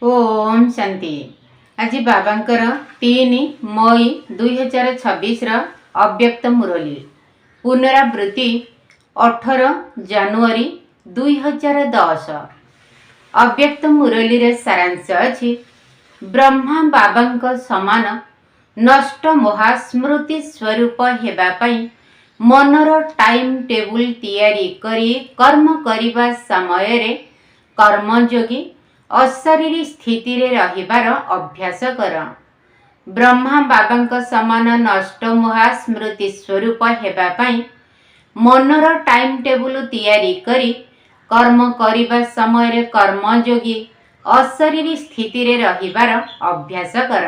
ओम शांति। आज बाबांकर 3 मई 2026 अव्यक्त मुरली पुनरावृत्ति 18 जानुआरी 2010। अव्यक्त मुरली रे सारांश अछि ब्रह्मा बाबांक समान नष्ट महास्मृति स्वरूप हेबा पई मनर टाइम टेबुल तैयारी करी कर्म करिबा समय रे कर्मयोगी अशरीरी स्थिति रे रहिबार अभ्यास कर। ब्रह्मा बाबांक समान नष्ट महास्मृति स्वरूप हेबा पई मनर टाइम टेबुल तैयारी करी कर्म करिबा समय रे कर्मयोगी अशरीरी स्थिति रे रहिबार अभ्यास कर।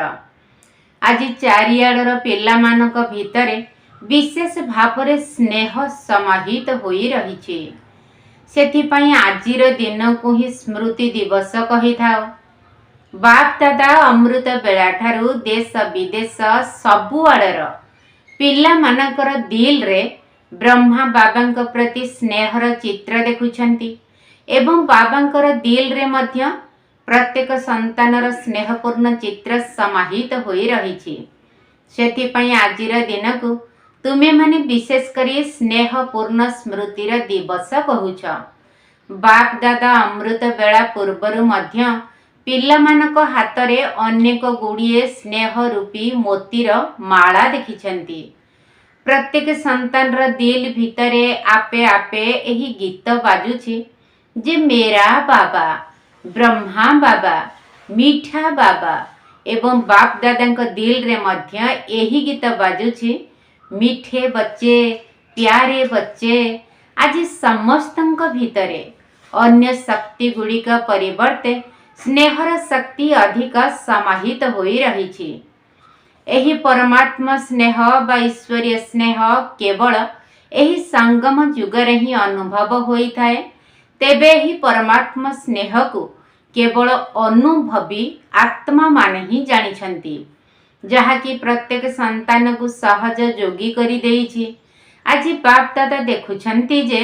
आज चारिआडर पिलामानक भितरे विशेष भावरे स्नेह समाहित होई रहिछि। सेथिपाई आजिर दिन को ही स्मृति दिवस कही थाओ। बाप दादा अमृत बेला ठारू देश विदेश सबुआडर पिला मानकर दिल रे ब्रह्मा बाबांक प्रति स्नेहर चित्र देखुछंती एवं बाबांकर दिल रे मध्य प्रत्येक संतानर स्नेहपूर्ण चित्र समाहित होई रहिछि। सेथिपाई आजिर दिन को तुमे माने विशेष करी स्नेहपूर्ण स्मृतिर दिवस कहूछ। बाप दादा अमृत बेला पूर्वरु मध्य पिलामानक हातरे अनेक गुड़िए स्नेह रूपी मोतीर माला देखिछंती। प्रत्येक संतानर दिल भितरे आपे आपे एही गीत बाजुछि जे मेरा बाबा ब्रह्मा बाबा मीठा बाबा एवं बाप दादांक दिल रे मध्य एही गीत बाजुछि मीठे बच्चे प्यारे बच्चे। आज समस्तंक भितरे अन्य शक्ति गुड़िक परिवर्ते स्नेहर शक्ति अधिक समाहित होई रहिछि। एही परमात्मा स्नेह बा ईश्वरीय स्नेह केवल एही संगम जुगरे ही अनुभव होई थाए। तेबे ही परमात्मा स्नेह को केवल अनुभवी आत्मा माने ही जानिछंती, जहा कि प्रत्येक संतान को सहज जोगी करी देइछि। आज बाप दादा देखुछंती जे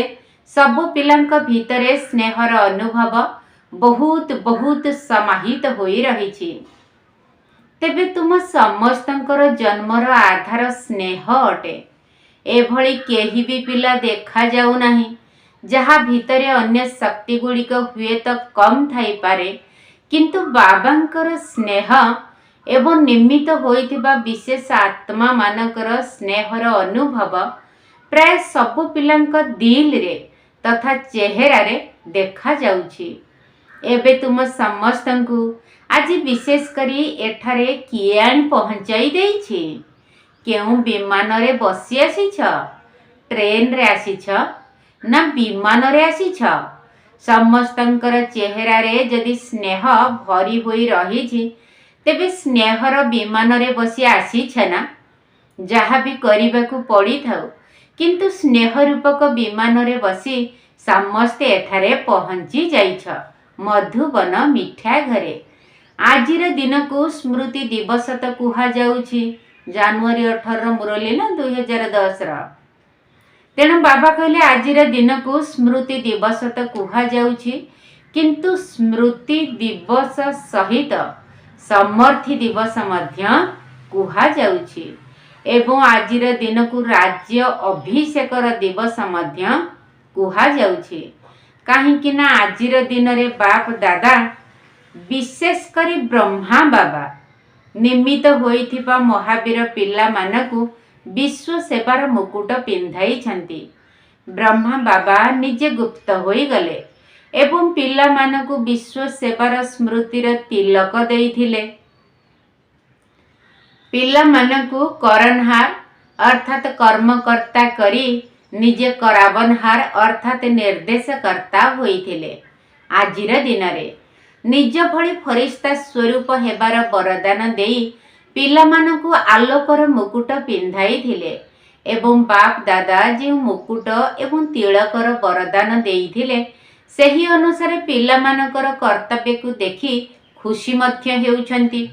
सबु पिलांक भितरे स्नेहर अनुभव बहुत बहुत समाहित होई रहिछि। तेबे तुम समस्तंकर जन्मर आधार स्नेह अटे। एभली केही भी पिला देखा जाऊ नाही जहा भितरे अन्य शक्ति गुड़िक हुए तो कम थाई पारे, किंतु बाबांकर स्नेह एवं निमित्त होइथिबा विशेष आत्मा मानकर स्नेहर अनुभव प्राय सबु पिलांक दिल रे तथा चेहरा रे देखा जाउछि। एबे तुम समस्तंकु आज विशेष करी एठारे किए आनी पहुंचाई देइछि? केउ विमान रे बसी आसीछ? ट्रेन रे आसीछ ना विमान रे आसीछ? समस्तंकर चेहरा रे यदि स्नेह भरी होई रहिछि तेबे स्नेहर विमान रे बसी आसीछ ना? जहा भी करिबाकु पड़ी थाउ, किंतु स्नेह रूपक विमान रे बसी समस्ते एठारे पहुंची जाइछ मधुबन मिठा घरे। आजिर दिन को स्मृति दिवस तो कुहा जाउछि जानुआरी 18 मुरली ना 2010 रा। तेणु बाबा कहले आजिर दिन को स्मृति दिवस तो कुहा जाउछि, किंतु स्मृति दिवस सहित समर्थी दिवस मध्य कुहा जाउछि एवं आजिर दिन को राज्य अभिषेकर दिवस मध्य कुहा जाउछि। काहेकि ना आजिर दिन रे बाप दादा विशेष करी ब्रह्मा बाबा निमित्त होइथिबा महावीर पिला मानकु विश्व सेवार मुकुट पिंधाई छंती। ब्रह्मा बाबा निजे गुप्त होई गले एवं पिला मानकु विश्व सेवार स्मृतिर तिलक देइथिले। पिला मानकु करनहार अर्थात कर्मकर्ता करी निजे करावनहार अर्थात निर्देशकर्ता होइथिले। आजिर दिन रे निज भली फरिश्ता स्वरूप हेबार वरदान देई पिला मानकु आलोकर मुकुट पिंधाई थिले एवं बाप दादा जे मुकुट एवं तिलकर वरदान देइथिले सेही अनुसार पिला मानकर कर्तव्य को देखि खुशी मध्य हेउछंती।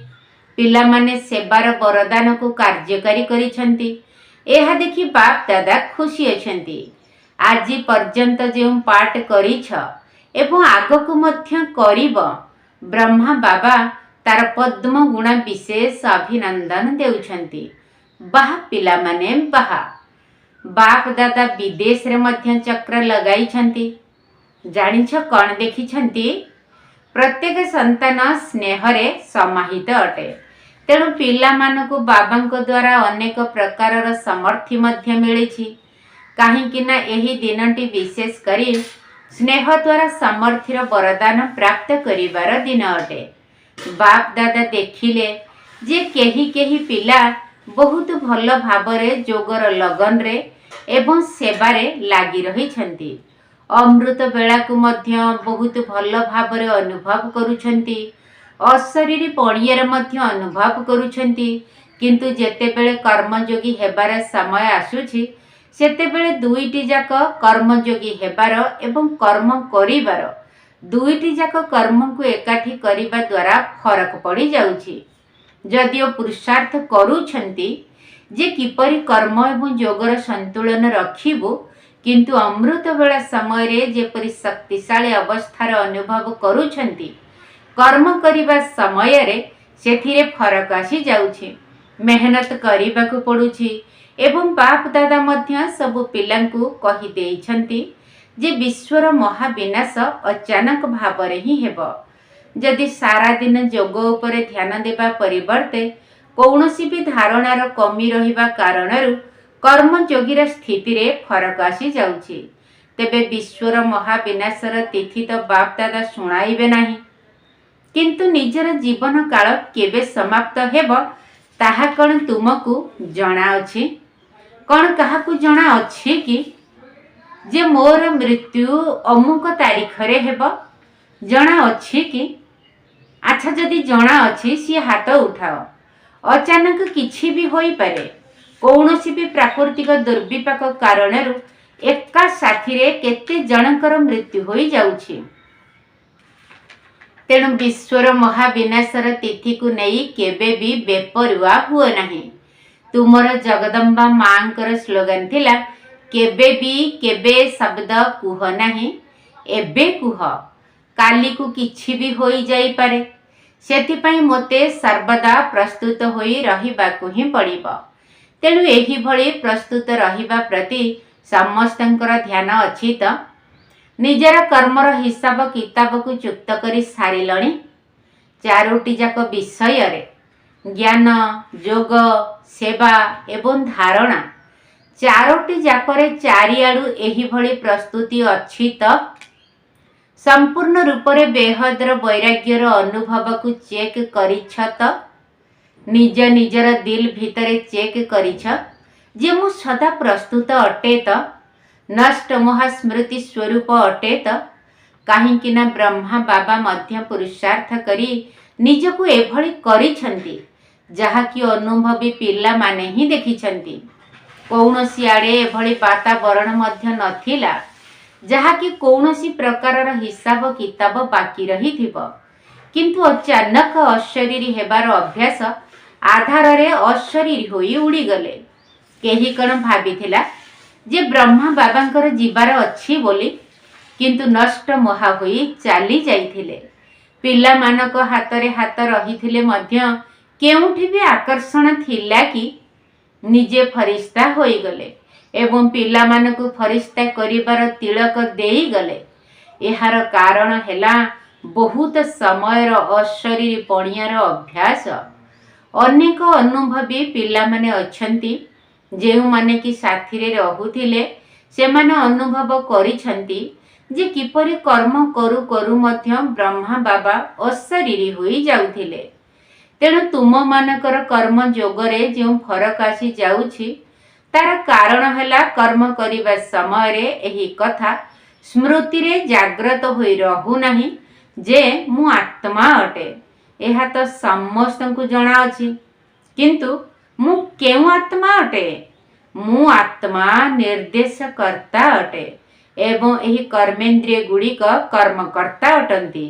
पिला माने सेवार वरदान को कार्यकारी करिछंती। एहा देखि बाप दादा खुशी अछंती। आजि पर्यंत जे पाठ करिछ एवं आगकु मध्य करिब ब्रह्मा बाबा तार पद्म गुणा विशेष अभिनंदन देउछंती। बाह पिला माने बाह। बाप दादा विदेश रे मध्य चक्र लगाई छंती। जानिछ कौन देखी छंती? प्रत्येक संतान स्नेह रे समाहित अटे। तेणु पिला मानकु बाबांको द्वारा अनेक प्रकारर समर्थी मध्य मिलिछि। काहींकि ना एही दिनटी विशेष करी स्नेह द्वारा समर्थीर वरदान प्राप्त करिवार दिन अटे। बाप दादा देखिले जे केही केही पिला बहुत भल भावरे जोगर लगन रे एवं सेवारे लागी रहिछंती। अमृत बेला को मध्य बहुत भल भावरे अनुभव करुछंती। अशरीरी पड़ियार मध्य अनुभव करुछंती। किंतु जेतेबेले कर्मयोगी हेबार समय आसुछि सेतेबेले दुईटी जाक कर्मयोगी हेबार एवं कर्म करिबार दुईटी जाक कर्म को एकाठी करिबा द्वारा फरक पड़ी जाउछि। जदिओ पुरुषार्थ करुछंती जे किपरि कर्म एवं योगर संतुलन रखिबो, किंतु अमृत बेला समय रे जेपरि शक्तिशाली अवस्थार अनुभव करुछंती, कर्म करिबा समय रे सेथिरे फरक आसी जाउछि। मेहनत करिबाकु पडुछि एवं बाप दादा मध्य सबु पिलांकु कहि देइछंती जे विश्वर महाविनाश अचानक भावरे ही हेबो। जदि सारा दिन जोग उपरे ध्यान देबा परिवर्ते कौनसी भी धारणार कमी रहिबा कारणरु कर्मयोगीर स्थिति रे फरक आसी जाउछि, तेबे विश्वर महाविनाशर तिथि तो बाप दादा शुणाइबे नाही। किंतु निजर जीवन काल केबे समाप्त हेबो ताहा कण तुमकु जणा अछि? कण काहाकु जणा अछि कि जे मोर मृत्यु अमुक तारीख रे हेबो? जणा अछि कि? अच्छा जदि जणा अछि सी हाथ उठाओ। अचानक किछि भी होई पारे। कौनसी भी प्राकृतिक दुर्विपाक कारणरु एका साथी रे केते जनकर मृत्यु होई जाउछि। तेणु विश्वर महाविनाशर तिथि को नहीं केबे भी बेपरुआ हुआ नहीं। तुमर जगदम्बा मांकर स्लोगन थिला केबे भी केबे शब्द कुह नहीं, एबे कुह। काली को किछि भी होई जाई पारे। सेथिपाई मोते सर्वदा प्रस्तुत होई रहिबाकु ही पड़िबो। तेणु एही भली प्रस्तुत रहिबा प्रति समस्तंकर ध्यान अछि तो? निजर कर्मर हिसाब किताब को चुक्त करी सारिलणी? चारोटी जाक विषय रे ज्ञान, योग, सेवा एवं धारणा चारोटी जाकरे चारिआडू एही भली प्रस्तुति अछि तो? संपूर्ण रूपरे बेहदर वैराग्यर अनुभव को चेक करिछ तो? निज निजर दिल भितरे चेक करिछ जे मु सदा प्रस्तुत अटे तो? नष्ट महास्मृति स्वरूप अटे तो? काहींकि ना ब्रह्मा बाबा मध्य पुरुषार्थ करी निजको एभली करिछंती जहाँकि अनुभवी पिला माने ही देखिछंती। कौनसी आड़े एभली वातावरण मध्य नथिला जहाँकि कौनसी प्रकारर हिसाब किताब बाकी रहिथिबो। किंतु अचानक अशरीरी हेबार अभ्यास आधार रे अशरीरी होई उड़ी गले। केही कण भाबिथिला जे ब्रह्मा बाबांकर जीवार अछि बोली, किंतु नष्ट महा होई चाली जाइथिले। पिला मानक हातरे हात रहिथिले मध्य केउठी भी आकर्षण थिला कि निजे फरिश्ता होई गले एवं पिला मानकु फरिश्ता करिबार तिलक देई गले। एहार कारण हेला बहुत समयर अशरीरी पणियार अभ्यास। अनेक अनुभवी पिला माने अछंती जेउ माने कि साथी रे रहुथिले सेमाने अनुभव करिछंती जे किपरि कर्म करू करू मध्य ब्रह्मा बाबा अशरीरी होई जाउथिले। तेणु तुम मानकर कर्म जोगरे जो फरक आसी जाउछि तार कारण हेला कर्म करिबा समय रे एही कथा स्मृति रे जाग्रत होई रहु नाही जे मु आत्मा अटे। एहा तो समस्तंकु जणा अछि, किंतु मु केउ आत्मा अटे? मु आत्मा निर्देश कर्ता अटे एवं एही कर्मेंद्रिय गुड़िक कर्मकर्ता अटंती।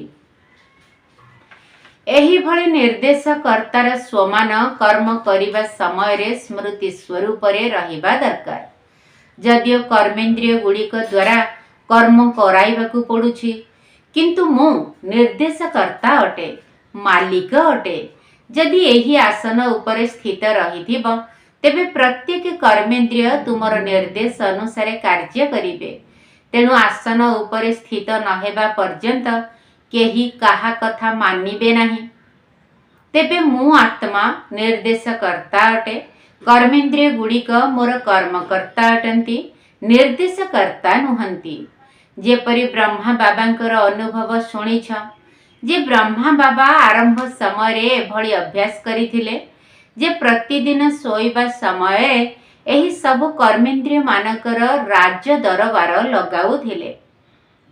एही भली निर्देश कर्तार स्वमान कर्म करिबा समय रे स्मृति स्वरूप रे रहिबा दरकार। जदिओ कर्मेंद्रिय गुड़िक द्वारा कर्म कराइबाकु पड़ुछि, किंतु मु निर्देशकर्ता अटे, मालिक अटे। जदि एही आसन उपरे स्थित रहिथिब तेबे प्रत्येक कर्मेन्द्रिय तुमर निर्देश अनुसार कार्य करिवे। तेणु आसन उपरे स्थित नहेबा पर्यंत केही काहा कथा मानिबे नाही। तेबे मु आत्मा निर्देशकर्ता अटे, कर्मेन्द्रिय गुड़िक मोर कर्मकर्ता अटंती, निर्देशकर्ता नुहंती। जेपरि ब्रह्मा बाबांकर अनुभव शुणिछ जे ब्रह्मा बाबा आरंभ समय एभली अभ्यास करिथिले जे प्रतिदिन शोइबा समय एही सबु कर्मेन्द्रिय मानकर राज दरबार लगाउथिले।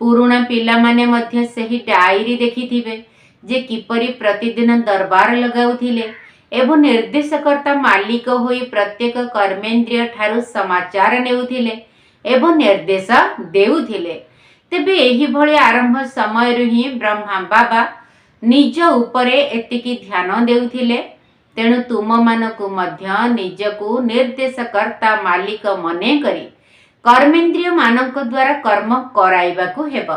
पुरुणा पिला माने मध्य सेही डायरी देखिथिबे जे किपरि प्रतिदिन दरबार लगाउथिले एवं निर्देशकर्ता मालिक होई प्रत्येक कर्मेन्द्रिय ठारू समाचार नेउथिले एवं निर्देश देउथिले। तेबे एही भली आरंभ समय ही ब्रह्मा बाबा निज उपरे एतिकी ध्यान देउथिले। तेणु तुम मानकु मध्य निजकु निर्देशकर्ता मालिक मने करी कर्मेन्द्रिय मानक द्वारा कर्म कराइबाकु हेब।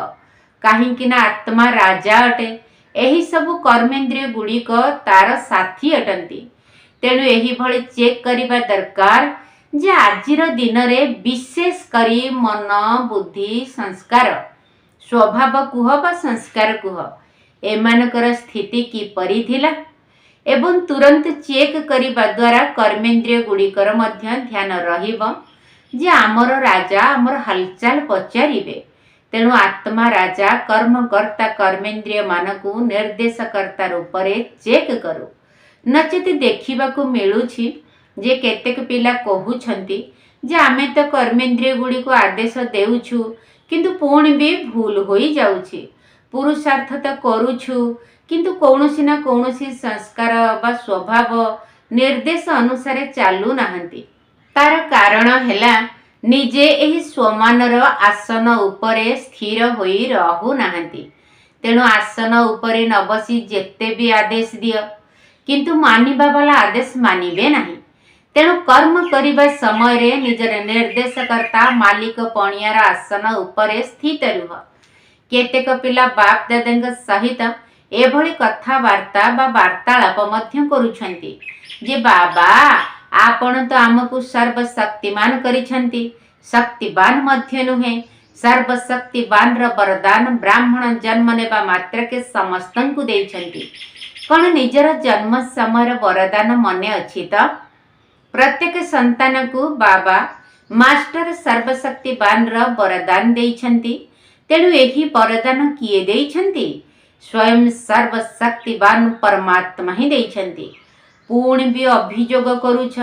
काहिंकि ना आत्मा राजा अटे, एही सबु कर्मेन्द्रिय गुड़िक तार साथी अटंती। तेणु एही भली चेक करिबा दरकार जे आजिर दिन रे विशेष करी मन बुद्धि संस्कार स्वभाव कुह बा संस्कार कुह एमानकर स्थिति किपरि थिला एवं तुरंत चेक करिबा द्वारा कर्मेन्द्रिय गुड़िकर मध्य ध्यान रहिबो जे आमर राजा आमर हालचाल पचारिबे। तेणु आत्मा राजा कर्मकर्ता कर्मेन्द्रिय मानकु निर्देशकर्ता रूपरे चेक करू। नचेत देखिबाकु मिलुछि जे केतेक पिला कहुछंती जे आमे तो कर्मेन्द्रिय गुड़ी को आदेश देउछु किंतु पुणी भी भूल होई जाउछि। पुरुषार्थ तो करूछु किंतु कौनसी ना कौनसी संस्कार बा स्वभाव निर्देश अनुसार चालू नाहंती। तार कारण हैला निजे एही स्वमानर आसन उपरे स्थिर होई रहु नाहंती। तेणु आसन उपरे न बसी जेते भी आदेश दियो किंतु मानिबा वाला आदेश मानिबे नाही। तेणु कर्म करिबा समय रे निजर निर्देशकर्ता मालिक पणियार आसन उपरे स्थित रुह। केतेक पिला बाप दादांक सहित एभली कथावार्ता बा वार्तालाप मध्य करुछंती जे बाबा आपण तो आमको सर्वशक्तिमान करिछंती, शक्तिवान मध्य नुहे, सर्वशक्तिवान र वरदान ब्राह्मण जन्म नेबा मात्र के समस्तंकु देइछंती। कौन निजर जन्म समय वरदान मने अछि त? प्रत्येक संतान को बाबा मास्टर सर्वशक्तिवान र वरदान देइछंती। तेणु एही वरदान किए देइछंती? स्वयं सर्वशक्तिवान परमात्मा ही देइछंती। पुणी भी अभियोग करूछ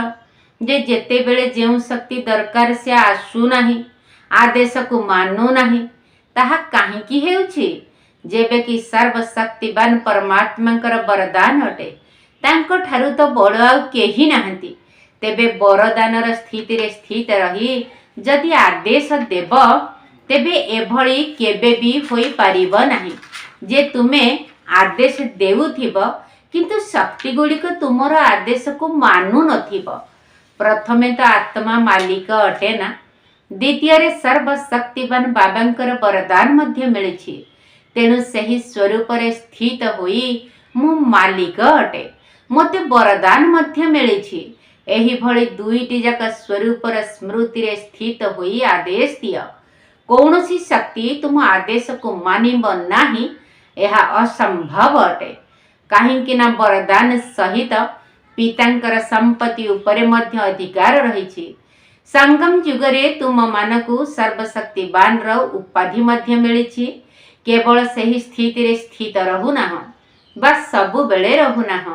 जे जेते बेले जेउ शक्ति दरकार से आसु नाही, आदेश को मानु नाही, ताहा काहींकी हेउछि? जेबे कि सर्वशक्तिवान परमात्मांकर वरदान अटे, तांको ठारू तो बड़ आउ केही नाहंती। तेबे वरदानर स्थिति रे स्थित रही जदि आदेश देब तेबे एभली केबे भी होई पारिब नाही जे तुमे आदेश देउथिब किंतु शक्ति गुड़िक तुमर आदेश को मानु नथिब। प्रथमे तो आत्मा मालिक अटे ना, द्वितीय रे सर्वशक्तिवान बाबांकर वरदान मध्य मिलिछि। तेणु सही स्वरूप रे स्थित होई मु मालिक अटे, मते वरदान मध्य मिलिछि। एही भली दुईटी जाक स्वरूपर स्मृति रे स्थित होई आदेश दिय। कौनसी शक्ति तुम आदेश को मानिब नाही, यह असंभव अटे। काहींकि ना वरदान सहित पितांकर संपत्ति उपरे मध्य अधिकार रहिछि। संगम जुगरे तुम मानकु सर्वशक्तिवान र उपाधि मध्य मिलिछि। केवल सही स्थिति रे स्थित रहु नाह, बस सबु बेले रहु नाह,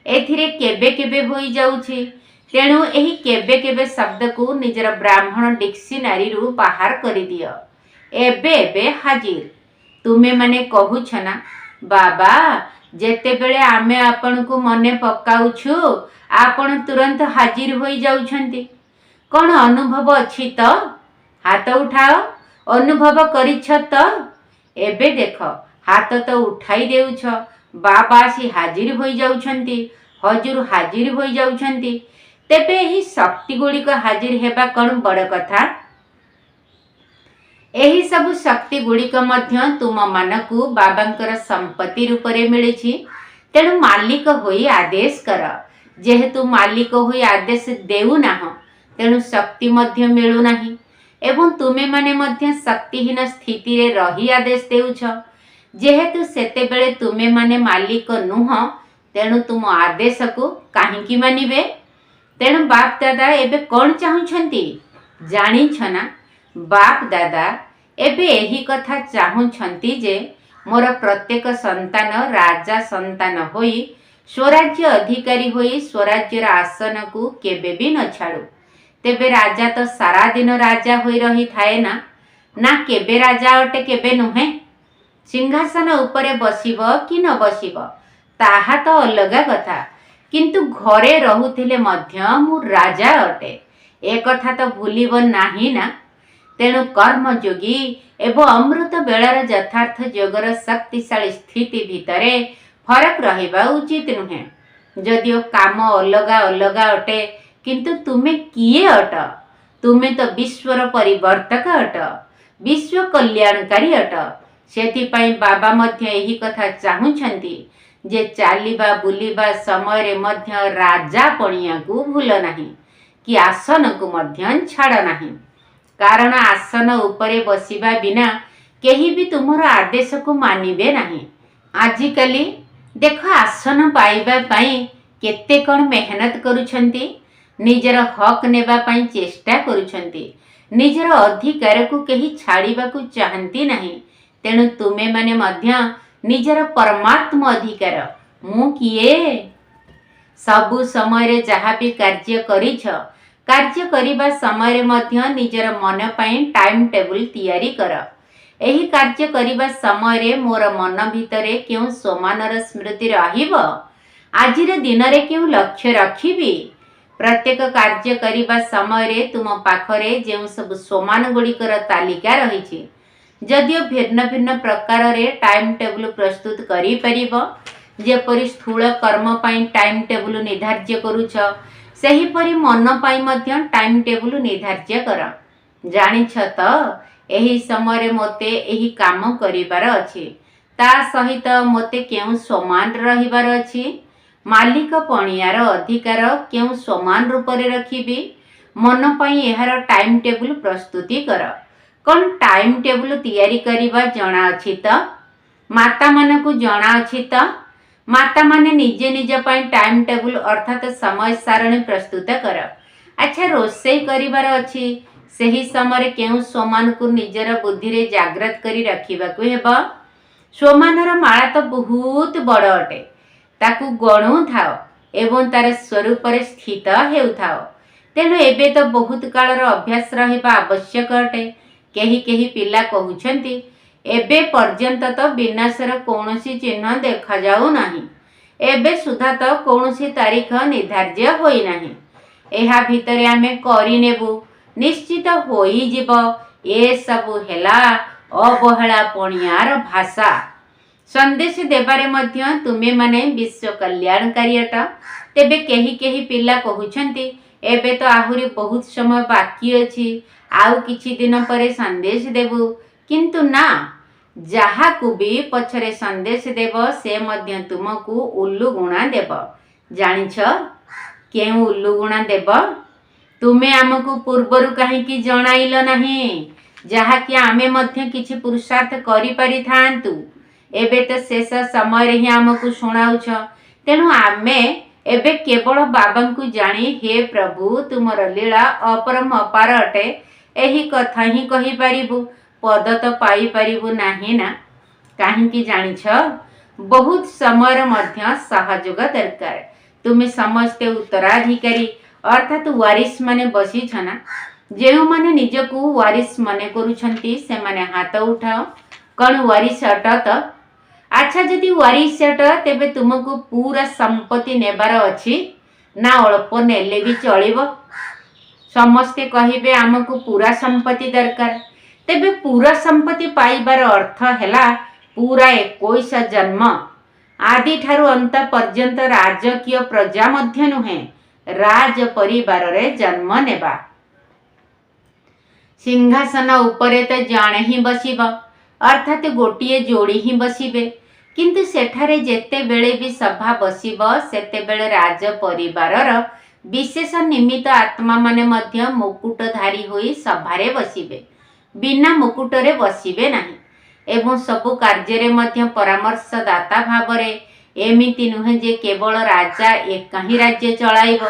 एथिरे केबे केबे होई जाउछि। तेणु एही केबे केबे शब्द को निजर ब्राह्मण डिक्शनरी रु बाहर करि दियो। एबे एबे हाजिर। तुमे माने कहुछ ना बाबा जेते बेले आमे आपण को मने पकाउछु आपण तुरंत हाजिर होई जाउछंती। कौन अनुभव अछि त? हाथ उठाओ, अनुभव करिछ त? एबे देख हाथ तो उठाई देउछ, बाबा आसी हाजिर होई जाउछंती, हजूर हाजिर होई जाउछंती। तेबे ही शक्ति गुड़िक हाजिर हेबा कौन बड़ कथा? एही सब शक्ति गुड़िक तुम मानकु बाबांकर संपत्ति रूपरे मिली। तेणु मालिक होई आदेश कर। जेहेतु मालिक होई आदेश देउना तेणु शक्ति मध्य मिलू नाही एवं तुमे माने मध्य शक्तिहीन स्थिति रे रही आदेश देउछ। जेहेतु सेते बेले तुमे माने मालिक नुह तेणु तुम आदेश को काहींकी मानिबे। तेणु बाप दादा एबे कौन चाहुछंती जानी छना। बाप दादा एबे एही कथा चाहुछंती जे मोर प्रत्येक संतान राजा संतान होई स्वराज्य अधिकारी होई स्वराज्यर आसन को केबे भी न छाड़ू। तेबे राजा तो सारा दिन राजा होई रही थाए ना केबे राजा अटे केबे नुहे। सिंहासन उपरे बसिब कि न बसिब ताहा तो अलगा कथा, किंतु घरे रहुथिले मध्य मु राजा अटे ए कथा तो भूलिब नाही ना। तेणु कर्मयोगी एवं अमृत बेलार यथार्थ जोगर शक्तिशाली स्थिति भितरे फरक रहिबा उचित नुहे। जदिओ काम अलगा अलगा अटे किंतु तुमे किए अट? तुमे तो विश्वर परिवर्तक अट, विश्व कल्याणकारी अट। सेथिपाई बाबा मध्य एही कथा चाहुछंती जे चालिबा बुलिबा समय रे मध्य राजा पणिया को भूल नाही कि आसन को मध्य छाड़ नाही। कारण आसन उपरे बसिबा बिना केही भी तुमर आदेश को मानिबे नाही। आजिकाली देख आसन पाइबा पाई केते कण मेहनत करूछंती, निजर हक नेबा पाई चेष्टा करूछंती, निजर अधिकार को केही छाड़िबा को चाहंती नाही। तेणु तुमे माने मध्य निजर परमात्मा अधिकार मु किए सबु समय रे जहा भी कार्य करिछ कार्य करिबा समय रे मध्य निजर मन पाई टाइम टेबल तैयारी कर। एही कार्य करिबा समय रे मोर मन भितरे केउ सोमानर स्मृति रहिब, आजिर दिन रे केउ लक्ष्य रखिबी। प्रत्येक कार्य करिबा समय रे तुम पाखरे जेउ सब सोमान गुड़िकर तालिका रहिछि, जदिओ भिन्न भिन्न प्रकार रे टाइम टेबल प्रस्तुत करि परिबो। जेपरि स्थूल कर्म पाई टाइम टेबल निर्धार्य करूछ सेहीपरि मन पाई मध्य टाइम टेबल निर्धार्य कर। जानिछ त एही समय रे मोते एही काम करिबार अछि, ता सहित मोते केउ समान रहिबार अछि। मालिक पणियार अधिकार केउ समान रूप रे रखिबी। मन पाई एहार टाइम टेबल प्रस्तुति कर। कौन टाइम टेबल तैयारी करिबा जणा अछि त? माता मन को जणा अछि त? माता माने निजे निज पाई टाइम टेबल अर्थात समय सारणी प्रस्तुत कर। अच्छा रोषेई करिबार अछि, सेही समय केउ सोमान को निजर बुद्धि रे जागृत करी रखिबा को हेबा। सोमानर माळा तो बहुत बड़ अटे, ताकू गणु थाओ एवं तार स्वरूप रे स्थित हेउ थाओ। तेणु एबे तो बहुत कालर अभ्यास रहिबा आवश्यक अटे। केही केही पिला कहुछंती एबे पर्यंत तो विनाशर कौनसी चिन्ह देखा जाऊ नाही, एबे सुधा तो कौनसी तारीख निर्धार्य होई नाही। एहा भितरे आमे करि नेबु, निश्चित होई जीव। ए सबु हेला अवहेला पणियार भाषा। संदेश देबारे मध्य तुमे माने विश्व कल्याणकारी अट। तेबे केही केही पिला कहुछंती एबे तो आहुरी बहुत समय बाकी अछि, आउ किछि दिन परे संदेश देबु। किंतु ना, जहा को भी पछरे संदेश देव से मध्य तुमको उल्लू गुणा देव। जानिछ केउ उल्लू गुणा देव? तुमे आमको पूर्वरु काहींकी जणाइल नाही, जहा कि आमे मध्य किछि पुरुषार्थ करि पारि थांतु। एबे तो शेष समय रे ही आमको सुनाउछ। तेणु आमे एबे केवल बाबा को जानी हे प्रभु तुमर लीला अपरम अपार अटे एही कथा ही कहि पारिबु, पद तो पाई पारिबु नाही ना। काहींकी जानिछ बहुत समय मध्य सहयोग दरकार। तुमे समस्ते उत्तराधिकारी अर्थात वारिस माने बसी छना। जेउ माने निजको वारिस माने करूछंती से माने हाथ उठाओ। कौन वारिस अटत? अच्छा जदि वारिस अट तेबे तुमको पूरा संपत्ति नेबार अछि ना अल्प नेले भी चलिबो? समस्ते कहिबे आमको पूरा संपत्ति दरकार। तेबे पूरा संपत्ति पाइबार अर्थ हैला पूरा 21 जन्म आदि ठारू अंत पर्यंत राजकीय प्रजा मध्य नुहे, राज परिवार रे जन्म नेबा। सिंहासन उपरे तो जणे ही बसिब अर्थात गोटे जोड़ी ही बसिबे किंतु सेठारे जेते बेले भी सभा बसिब सेते बेले राज परिवारर विशेष निमित्त आत्मा माने मध्य मुकुटधारी होई सभारे बसिबे बिना मुकुटरे बसिबे नाही एवं सबु कार्य मध्य परामर्शदाता भावरे एमिति नुहे जे केवल राजा एक ही राज्य चलाइब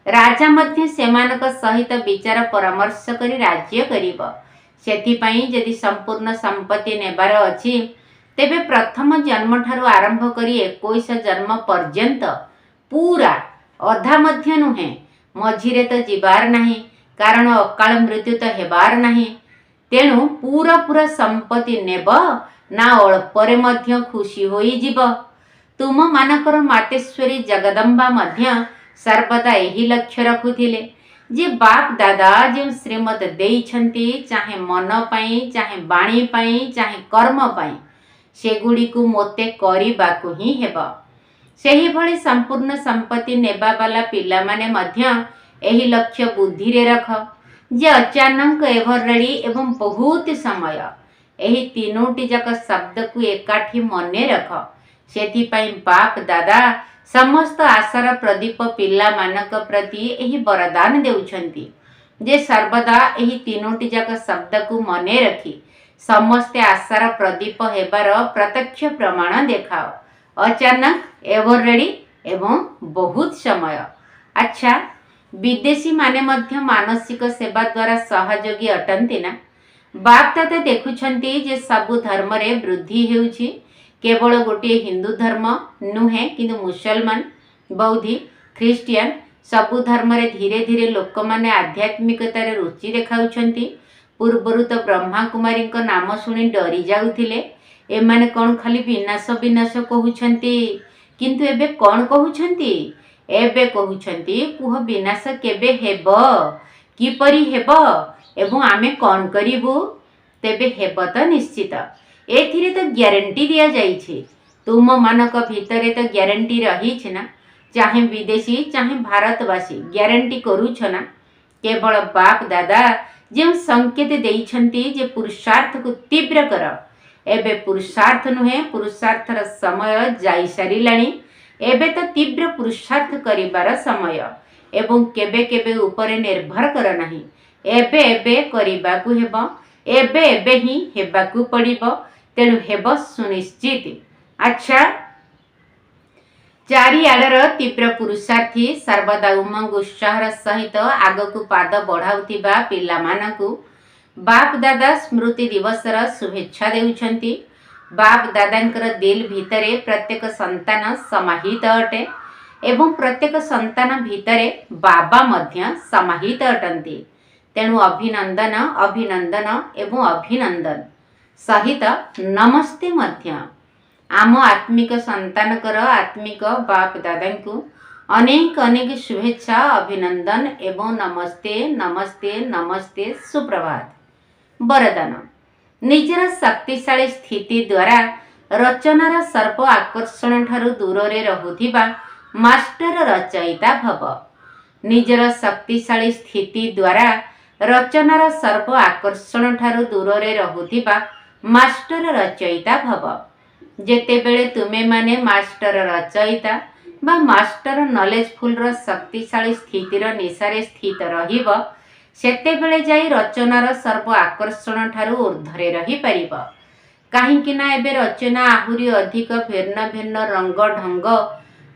राजा मध्य सेमानक सहित विचार परामर्श करी राज्य करिब सेथिपाई यदि संपूर्ण संपत्ति नेबार अछि तेबे प्रथम जन्म ठारू आरंभ करी 21 जन्म पर्यंत पूरा अधा मध्य नुहे मझिरे तो जीवार नाही कारण अकाल मृत्यु तो हेबार नाही तेणु पूरा पूरा संपत्ति नेब ना अल्परे मध्य खुशी होई जीव तुम मानकर मातेश्वरी जगदम्बा मध्य सर्वदा यही लक्ष्य रखुथिले जे बाप दादा जो श्रीमत देइछंती चाहे मन पाई चाहे बाणी पाई चाहे कर्म पाई सेगुड़ी को मोते करिबाकु ही हेबा सेही भली संपूर्ण संपत्ति नेबा वाला पिला माने मध्य एही लक्ष्य बुद्धि रे रख जे अचानक एभरेडी एवं बहुत समय एही तीनोटी जाक शब्द को एकाठी मने रख सेथिपाई बाप दादा समस्त आशार प्रदीप पिला मानक प्रति एही वरदान देउछंती जे सर्वदा एही तीनोटी जाक शब्द को मने रखी समस्ते आशार प्रदीप हेबार प्रत्यक्ष प्रमाण देखाओ अचानक एभरेडी एवं बहुत समय। अच्छा विदेशी माने मध्य मानसिक सेवा द्वारा सहयोगी अटंती ना बाप दादा देखुछंती जे सबु धर्म रे वृद्धि हेउछि केवल गोटे हिंदू धर्म नुहे किंतु मुसलमान बौद्धी ख्रीस्टियन सबु धर्म रे धीरे धीरे लोक माने आध्यात्मिकतार रुचि देखाउछंती पूर्वरु तो ब्रह्मा कुमारी नाम शुणी डरी जाउथिले एमाने कौन खाली विनाश विनाश कहउछंती किंतु एबे कौन कहउछंती एबे कहउछंती कुह विनाश केबे हेब किपरि हेब एवं आमे कौन करिबु तेबे हेब तो निश्चित एथिरे तो ग्यारंटी दिया जाइछे तुम मानक भितरे तो ग्यारंटी रही छे ना चाहे विदेशी चाहे भारतवासी ग्यारंटी करूछ ना केवल बाप दादा जो संकेत देइछंती जे पुरुषार्थ को तीव्र कर एबे पुरुषार्थ नुहे पुरुषार्थर समय जाई सारिलाणी एबे तो तीव्र पुरुषार्थ करिबार समय एवं केबे केबे उपरे निर्भर कर नाही एबे एबे करिबाकु हेबो एबे एबे ही हेबाकु पड़िबो तेणु हेब सुनिश्चित। अच्छा चारिआडर तीव्र पुरुषार्थी सर्वदा उमंग उत्साहर सहित आगकु पाद बढ़ाउथिबा पिला मानकु बाप दादा स्मृति दिवसर शुभेच्छा देउछंती बाप दादांकर दिल भितरे प्रत्येक संतान समाहित अटे एवं प्रत्येक संतान भितरे बाबा मध्य समाहित अटंती तेणु अभिनंदन अभिनंदन एवं अभिनंदन सहित नमस्ते मध्य आम आत्मिक संतानकर आत्मिक बाप दादा को अनेक अनेक शुभेच्छा अभिनंदन एवं नमस्ते नमस्ते नमस्ते सुप्रभात। वरदान निजर शक्तिशाली स्थिति द्वारा रचनार सर्प आकर्षण ठारू दूर रे रहुथिबा मास्टर रचयिता भव निजर शक्तिशाली स्थिति द्वारा रचनार सर्प आकर्षण ठारू दूर रे रहुथिबा मास्टर रचयिता भव जेतेबेले तुमे माने मास्टर रचयिता बा मास्टर नॉलेजफुल रो शक्तिशाली स्थितिर निशारे स्थित रहिब सेतेबेले जाई रचनार सर्व आकर्षण ठारू ऊर्ध्वरे रही परिब काहींकि ना एबे रचना आहुरी अधिक भिन्न भिन्न रंग ढंग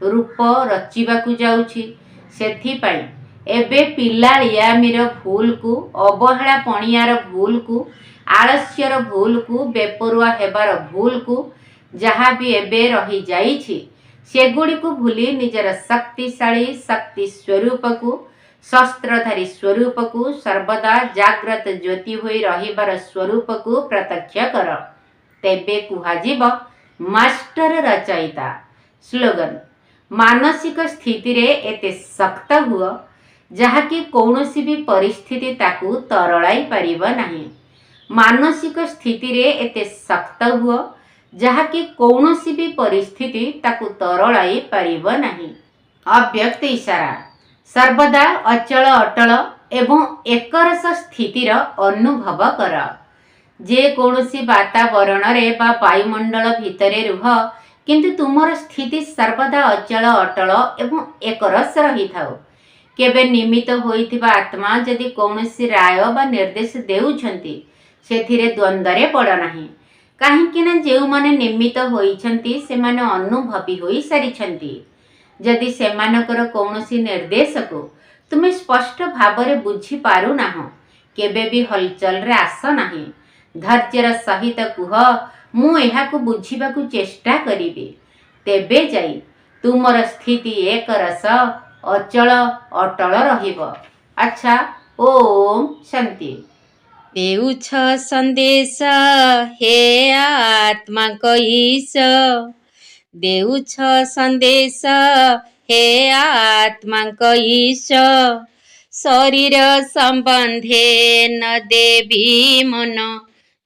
रूप रचिबाकू जाउछि सेथिपाई एबे पिलालियामीर भूल को अवहेला पणियार भूल को आलस्यर भूल को बेपरुआ हेबार भूल को जहाँ भी एबे रही जाइछि सेगुड़ी को भूली निजर शक्तिशाली शक्ति स्वरूप को शस्त्रधारी स्वरूप को सर्वदा जाग्रत ज्योति होई रहिबार स्वरूप को प्रत्यक्ष कर तेबे कुहाजिब मास्टर रचयिता। स्लोगन मानसिक स्थिति रे एते शक्त हुआ जहाँकि कौनसी भी परिस्थिति ताकू तरलाई पारिब नाही मानसिक स्थिति रे एते शक्त हुआ जहाँकि कौनसी भी परिस्थिति ताकू तरलाई पारिब नाही। अव्यक्त इशारा सर्वदा अचल अटल एवं एकरस स्थितिर अनुभव कर। जे कौनसी वातावरण रे बा वायुमंडल भितरे रुह, किंतु तुमर स्थिति सर्वदा अचल अटल एवं एकरस रही थाउ। केबे निमित्त होइथिबा आत्मा जदि कौनसी राय बा निर्देश देउछंती, सेथिरे द्वंद्वरे पड़ नाही। काहेकि ना जेउमाने निमित्त होइछंती सेमाने अनुभवी होई सारिछंती। जदि सेमानकर कौनसी निर्देश को तुमे स्पष्ट भावरे बुझी पारु नाहो, केबे भी हलचल रे आस नाही। धैर्यर सहित कुह, मु एहाकु बुझिबाकु चेष्टा करिबि, तेबे जाई तुमर स्थिति एक रस अचल अटल रहिब। अच्छा, ओम शांति। देउछ सन्देश हे आत्मा कईस, देउछ सन्देश हे आत्मा कईस, शरीर सम्बन्धे न देवी मन,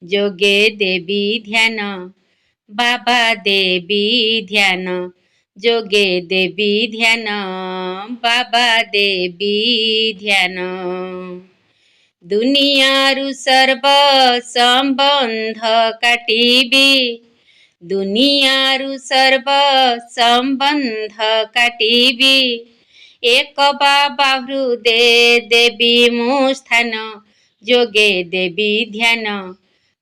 जोगे देवी ध्यान, बाबा देवी ध्यान, जोगे देवी ध्यान, बाबा देवी ध्यान। दुनियारु सर्व सम्बन्ध काटिबी, दुनियारु सर्व सम्बन्ध काटिबी, एक बाबा हृदय देवी मु स्थान, जोगे देवी ध्यान,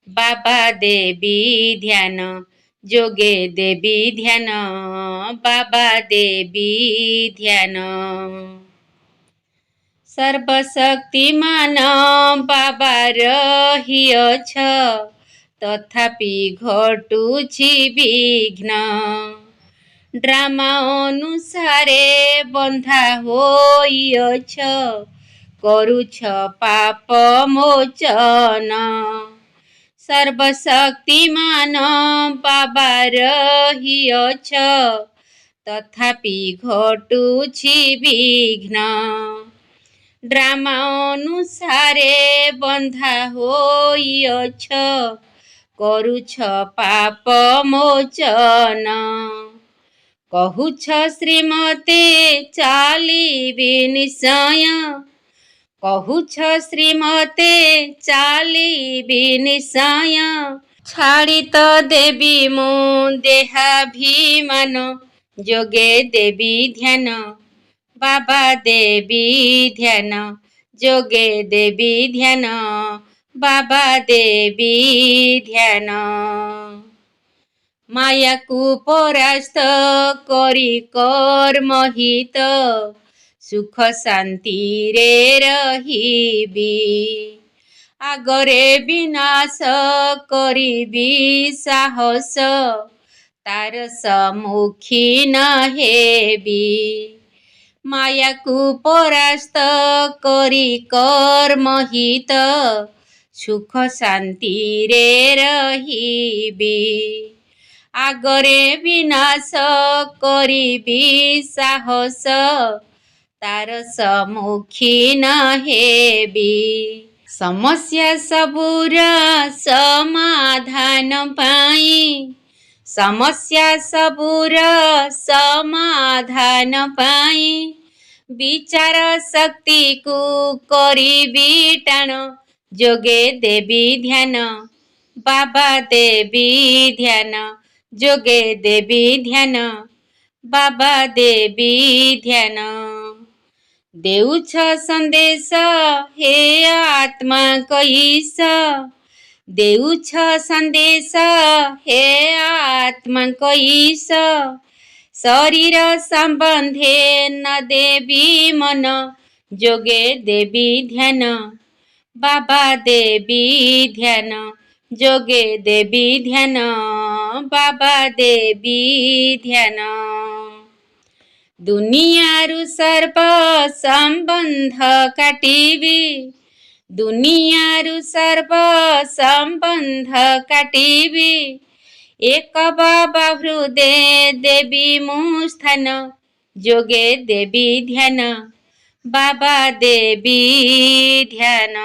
बाबा देवी ध्यान, जोगे देवी ध्यान, बाबा देवी ध्यान। सर्वशक्तिमान बाबा रहिअछ, तथापि घटुछि विघ्न, ड्रामा अनुसारे बन्धा होइअछ, करुछ पाप मोचन। सर्वशक्तिमान बाबा रहिअछ, तथापि घटुछि विघ्न, ड्रामा अनुसारे बन्धा होइअछ, करुछ पाप मोचन। कहुछ श्रीमते चालिबि निश्चय, कहुछ श्रीमते चालिबि निश्चय, छाड़ी तो देवी मु देहाभिमान, जोगे देवी ध्यान, बाबा देवी ध्यान, जोगे देवी ध्यान, बाबा देवी ध्यान। माया को परास्त करी कर्महित, सुख शांति रे रहिबी, आगरे विनाश करिबी साहस, तार सम्मुखीन हेबी। माया को परास्त करी कर्महित, सुख शांति रे रहिबी, आगरे विनाश करिबी साहस, तार सम्मुखीन हेबी। समस्या सबुर समाधान पाई, समस्या सबुर समाधान पाई, विचार शक्ति को करिबी टाण, जोगे देवी ध्यान, बाबा देवी ध्यान, जोगे देवी ध्यान, बाबा देवी ध्यान। देउछ सन्देश हे आत्मा कईस, देउछ सन्देश हे आत्मा कईस, शरीर सम्बन्धे न देवी मन, जोगे देवी ध्यान, बाबा देवी ध्यान, जोगे देवी ध्यान, बाबा देवी ध्यान। दुनियारु सर्व सम्बन्ध काटिबी, दुनियारु सर्व सम्बन्ध काटिबी, एक बाबा हृदय देवी मु स्थान, जोगे देवी ध्यान, बाबा देवी ध्यान।